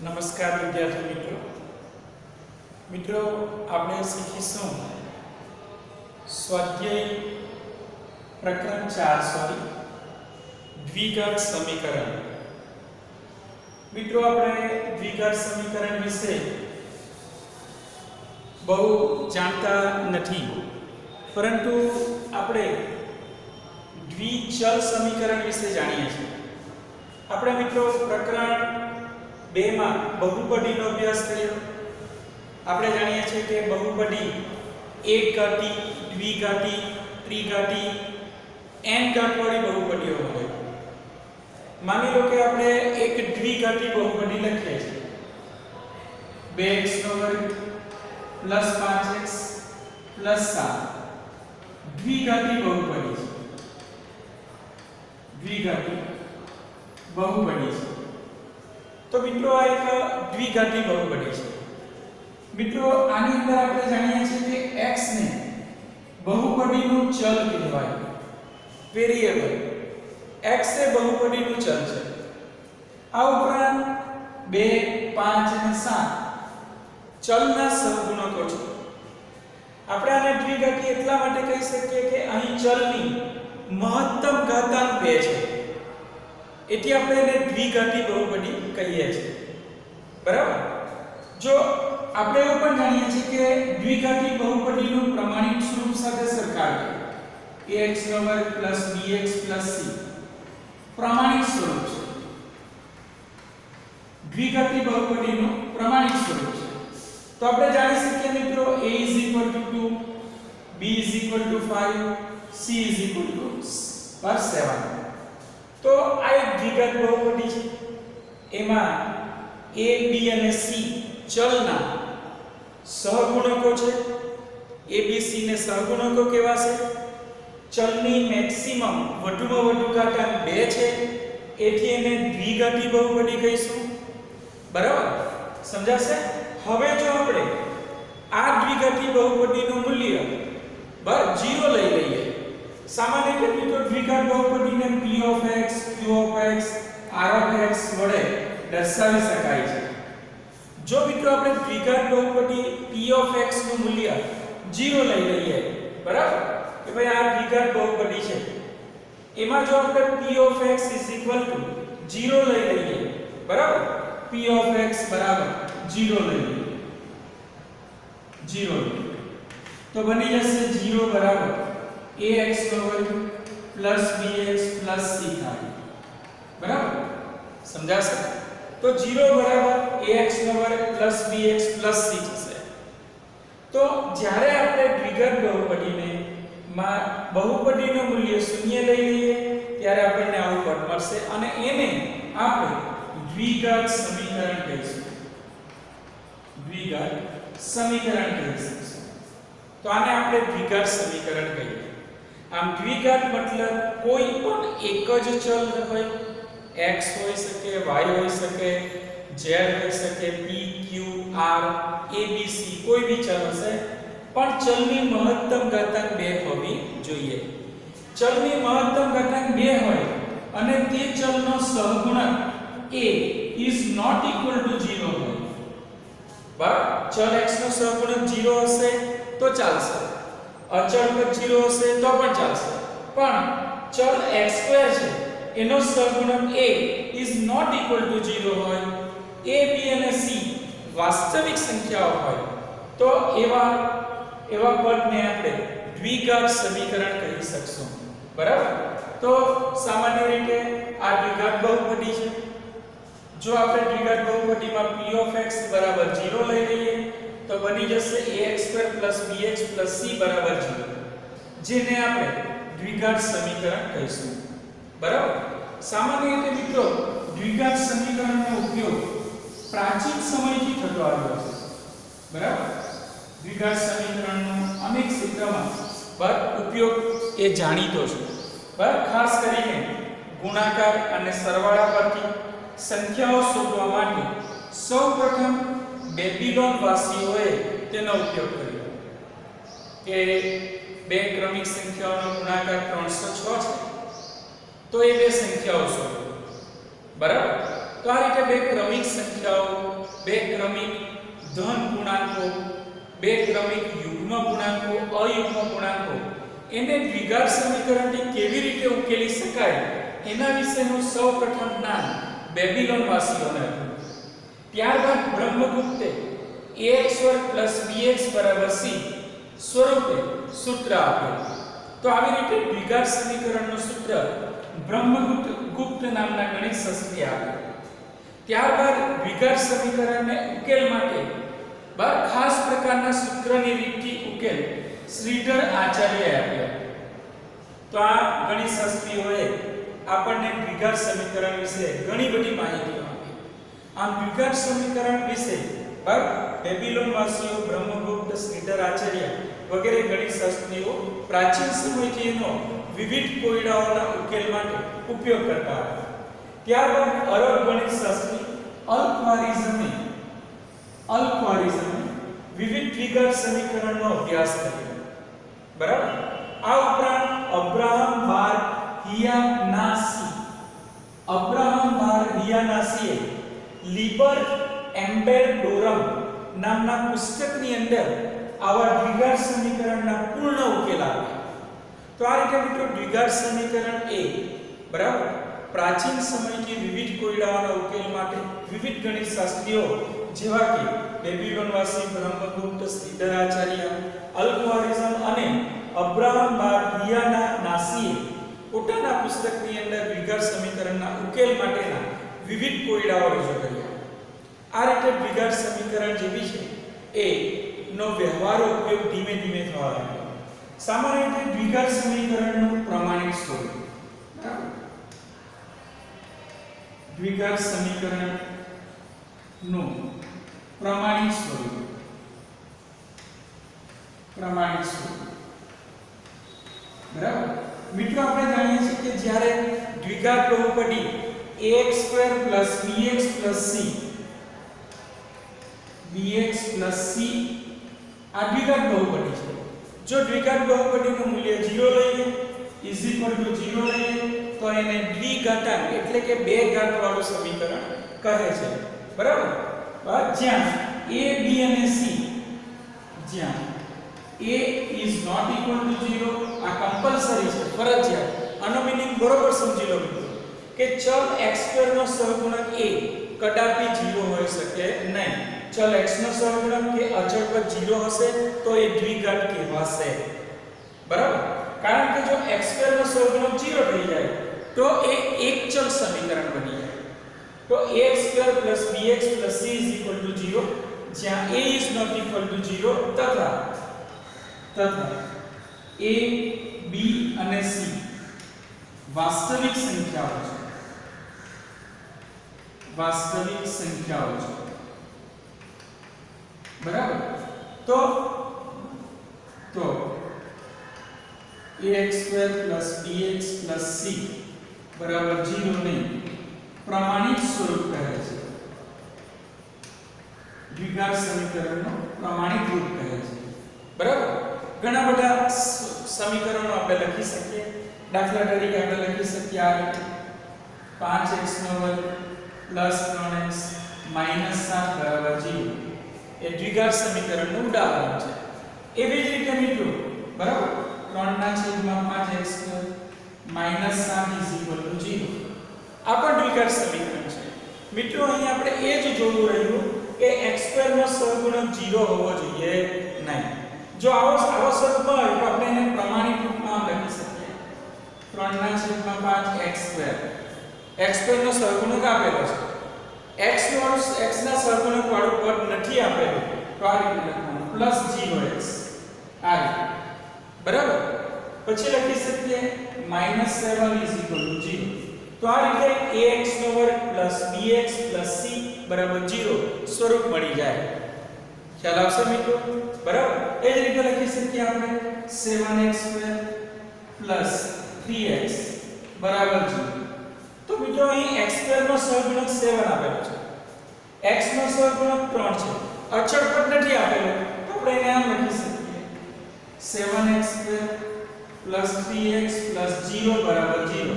નમસ્કાર વિદ્યાર્થી મિત્રો મિત્રો આપણે શીખીશું સ્વાધ્યાય પ્રકરણ 4 દ્વિઘાત સમીકરણ। મિત્રો આપણે દ્વિઘાત સમીકરણ વિશે બહુ જાણતા નથી, પરંતુ આપણે દ્વિચલ સમીકરણ વિશે જાણીએ છીએ। આપણે મિત્રો પ્રકરણ 2 માં બહુપદીનો અભ્યાસ કર્યો। આપણે જાણીએ છીએ કે બહુપદી એકઘાતી, દ્વિઘાતી, ત્રિઘાતી, n ઘાતવાળી બહુપદીઓ હોય। માની લો કે આપણે એક દ્વિઘાતી બહુપદી લખીએ છીએ 2x² + 5x + 7 દ્વિઘાતી બહુપદી છે। દ્વિઘાતી બહુપદી છે તો મિત્રો આ એક દ્વિઘાતી બહુપદી છે। મિત્રો આની અંદર આપણે જાણીએ છીએ કે x ને બહુપદીનું ચલ કહેવાય, વેરીએબલ। x એ બહુપદીનું ચલ છે। આ ઉપરાંત 2, 5 અને 7 ચલના સહગુણકો છે। આપણે આને દ્વિઘાતી એટલા માટે કહી શકીએ કે અહીં ચલની મહત્તમ ઘાતાંક 2 છે, એથી આપણે એને દ્વિઘાતી બહુપદી કહીએ છીએ, બરાબર। જો આપણે એવું પણ જાણીએ છીએ કે દ્વિઘાતી બહુપદીનું પ્રમાણિત સ્વરૂપ સાથે સરખાવીએ ax² + bx + c પ્રમાણિત સ્વરૂપ છે। દ્વિઘાતી બહુપદીનું પ્રમાણિત સ્વરૂપ છે તો આપણે જાણી શકીએ મિત્રો a = 2, b = 5, c = 7। તો આ એક દ્વિઘાત બહુપદી છે। એમાં a, b અને c ચલના સહગુણકો છે। a, b, c ને સહગુણકો કહેવાશે। ચલની મેક્સિમમ વધુમાં વધુ ઘાતાંક 2 છે, એથી એને દ્વિઘાતી બહુપદી કહીશું, બરાબર? સમજાશે? હવે જો આપણે આ દ્વિઘાતી બહુપદીનું મૂલ્ય 0 લઈ લઈએ, સામાન્ય રીતે તો દ્વિઘાત બહુપદીને p(x), q(x), r(x) વડે દર્શાવી શકાય છે। જો મિત્રો આપણે દ્વિઘાત બહુપદી p(x) નું મૂલ્ય 0 લઈ લઈએ, બરાબર, કે ભાઈ આ દ્વિઘાત બહુપદી છે, એમાં જો આપણે p(x) = 0 લઈ લઈએ, બરાબર, p(x) = 0 લઈ લઈએ, 0 તો બની જશે 0 બરાબર ax² + bx + c થાય, બરાબર? સમજાશે? તો 0 બરાબર ax² + bx + c થશે। તો જ્યારે આપણે દ્વિઘાત બહુપદીને બહુપદીનું મૂલ્ય 0 લઈ લઈએ ત્યારે આપણને આવું પદ મળશે અને એને આપણે દ્વિઘાત સમીકરણ કહીશું, દ્વિઘાત સમીકરણ કહીશું। તો આને આપણે દ્વિઘાત સમીકરણ કહીએ। આમ દ્વિઘાત મતલબ કોઈ પણ એક જ ચલ હોય, x હોઈ શકે, y હોઈ શકે, z હોઈ શકે, p, q, r, a, b, c કોઈ બી ચલ હશે, પણ ચલની મહત્તમ ઘાતાંક 2 હોવી જોઈએ। ચલની મહત્તમ ઘાતાંક 2 હોય અને તે ચલનો સહગુણક a ≠ 0 હોય, બરાબર? ચલ x નો સહગુણક 0 હશે તો ચાલશે, અચળ પદ 0 હશે તો પણ ચાલશે, પણ ચલ x² છે એનો સહગુણક a ≠ 0 હોય, a, b અને c વાસ્તવિક સંખ્યાઓ હોય તો એવા પદને આપણે દ્વિઘાત સમીકરણ કહી શકશું, બરાબર? તો સામાન્ય રીતે આ દ્વિઘાત બહુપદી છે। જો આપણે દ્વિઘાત બહુપદીમાં p(x) = 0 લઈ લઈએ તો બની જશે ax² + bx + c = 0, જેને આપણે દ્વિઘાત સમીકરણ કહીશું, બરાબર? સામાન્ય રીતે મિત્રો દ્વિઘાત સમીકરણનો ઉપયોગ પ્રાચીન સમયથી થતો આવ્યો છે, બરાબર? દ્વિઘાત સમીકરણનો અનેક ક્ષેત્રમાં ઉપયોગ એ જાણીતો છે, બરાબર? ખાસ કરીને ગુણાકાર અને સરવાળા પરથી સંખ્યાઓ શોધવા માટે સૌપ્રથમ બેબીલોન વાસીઓએ તેનો ઉપયોગ કર્યો કે બે ક્રમિક સંખ્યાઓનો ગુણાકાર 306 છે તો એ બે સંખ્યાઓ શોધો, બરાબર? તો આ રીતે બે ક્રમિક સંખ્યાઓ, બે ક્રમિક ધન પૂર્ણાંકો, બે ક્રમિક યુગ્મ પૂર્ણાંકો, અયુગ્મ પૂર્ણાંકો એને દ્વિઘાત સમીકરણથી કેવી રીતે ઉકેલી શકાય એના વિશેનું સૌપ્રથમ જ્ઞાન બેબીલોન વાસીઓને હતું. ત્યારબાદ બ્રહ્મગુપ્તે ax² bx c સ્વરૂપે સૂત્ર આપ્યું. તો આવી રીતે દ્વિઘાત સમીકરણનું સૂત્ર બ્રહ્મગુપ્ત નામના ગણિત શાસ્ત્રીએ આપ્યું. ત્યારબાદ દ્વિઘાત સમીકરણને ઉકેલ માટે 12 ખાસ પ્રકારના સૂત્રની રીતથી ઉકેલ શ્રીધર આચાર્યએ આપ્યો. તો આ ગણિત શાસ્ત્રીઓએ આપણને દ્વિઘાત સમીકરણ વિશે ઘણી બધી માહિતી આપી. આમ દ્વિઘાત સમીકરણ વિશે બેબીલોન વાસીઓ, બ્રહ્મગુપ્ત, શ્રીધર આચાર્ય વગેરે ગણિત શાસ્ત્રીઓ પ્રાચીન સમયથી એનો વિવિધ કોયડાઓના ઉકેલ માટે ઉપયોગ કરતા હતા. ત્યારબાદ અરબ ગણિત શાસ્ત્રી અલ-ખ્વારિઝમે વિવિધ દ્વિઘાત સમીકરણનો અભ્યાસ કર્યો. બરાબર. આ ઉપરાંત અબ્રાહમ બાર હિયાનાસીએ લિબર એમ્બેડોરમ નામના પુસ્તકની અંદર આવા દ્વિઘાત સમીકરણના પૂર્ણ ઉકેલ આપ્યા. તો આ રીતે મિત્રો દ્વિઘાત સમીકરણ એ બરાબર પ્રાચીન સમયથી વિવિધ કોયડાઓના ઉકેલ માટે વિવિધ ગણિત શાસ્ત્રીઓ જેવા કે બેબીલોનવાસી, બ્રહ્મગુપ્ત, શ્રીધર આચાર્ય, અલ-ખ્વારિઝમ અને અબ્રાહમ બાર હિયાનાસીએ પોતાના પુસ્તકની અંદર દ્વિઘાત સમીકરણના ઉકેલ માટેના વિવિધ કોયડાઓ રજૂ કર્યા. આ રીતે દ્વિઘાત સમીકરણ જેવી છે એ નો વ્યવહારુ ઉપયોગ ધીમે ધીમે થવા લાગ્યો. સામાન્ય રીતે દ્વિઘાત સમીકરણનું પ્રમાણિત સ્વરૂપ, દ્વિઘાત સમીકરણનું પ્રમાણિત સ્વરૂપ બરાબર. મિત્રો આપણે જાણીએ છીએ કે જ્યારે દ્વિઘાત બહુપદી ax² bx c આ દ્વિઘાત બહુપદી છે. જો દ્વિઘાત બહુપદીનું મૂલ્ય 0 લઈએ = 0 લઈએ તો એને દ્વિઘાતાંક એટલે કે બે ઘાત વાળું સમીકરણ કહે છે. બરાબર. જ્યાં a b અને c, જ્યાં a ≠ 0 આ કમ્પલસરી છે, ફરજિયાત. આનો મીનિંગ બરોબર સમજી લો મિત્રો કે ચલ x² નો સહગુણક a કદાપી 0 હોઈ શકે નહીં. ચલ x નો સહગુણક કે અચળ પદ 0 હશે તો એ દ્વિઘાત કહેવાશે. બરાબર. કારણ કે જો x² નો સહગુણક 0 થઈ જાય તો એ એક ચલ સમીકરણ બની જાય. તો ax² bx c = 0 જ્યાં a ≠ 0 તથા a b અને c વાસ્તવિક સંખ્યાઓ છે. બરાબર. તો ax² bx c બરાબર 0 ને પ્રમાણિત સ્વરૂપ કહે છે. દ્વિઘાત સમીકરણનું પ્રમાણિત રૂપ કહે છે. બરાબર. ઘણા બધા સમીકરણો આપણે લખી શકીએ. દાખલા તરીકે આપણે લખી શકીએ આ રીતે 5x² + 3x - 7 = 0 એ દ્વિઘાત સમીકરણનું ઉદાહરણ છે. એવી જ રીતે મિત્રો બરાબર 3/5x² - 7 = 0 આ પણ દ્વિઘાત સમીકરણ છે. મિત્રો અહીં આપણે એ જ જોવું રહ્યું કે x² નો સહગુણક 0 હોવો જોઈએ નહીં. જો આવો સ્વરૂપ હોય તો આપણે એને પ્રમાણિત રૂપમાં લખી શકીએ 3/5x². x² નો સહગુણક આપેલો છે, x ના સહગુણક વાળું પદ નથી આપેલું તો આ રીતે લખવાનું +0x આ રીતે. બરાબર. પછી લખી શકીએ -7 = 0 તો આ રીતે ax² + bx + c = 0 સ્વરૂપ મળી જાય. ખ્યાલ આવશે મિત્રો. બરાબર. એ જ રીતે લખી શકીએ આપણે 7x² + 3x = 0. તો મિત્રો અહીં x² નો સહગુણક 7 આપેલો છે, x નો સહગુણક 3 છે, અચળ પદ નથી આપેલો તો આપણે એને આમ લખી શકીએ 7x² + 3x + 0 = 0.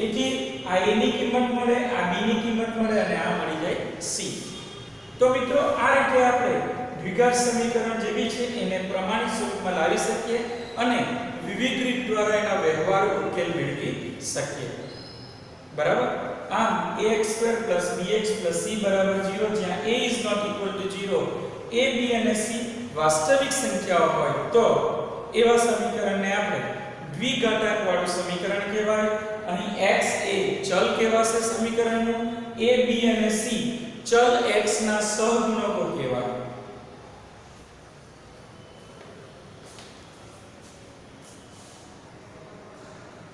એથી આ a ની કિંમત મળે, આ b ની કિંમત મળે અને આ મળી જાય c. તો મિત્રો આ રીતે આપણે દ્વિઘાત સમીકરણ જે બી છે એને પ્રમાણિત સ્વરૂપમાં લાવી શકીએ અને વિવિધ રીત દ્વારા એના વ્યવહારુ ઉકેલ મેળવી શકીએ. બરાબર. આમ ax2 bx c 0 જ્યાં a is not equal to 0, a b અને c વાસ્તવિક સંખ્યાઓ હોય તો એવા સમીકરણને આપણે દ્વિઘાતક વાળું સમીકરણ કહેવાય. અહીં x એ ચલ કહેવાશે સમીકરણનું, a b અને c ચલ x ના સહગુણકો કહેવાય.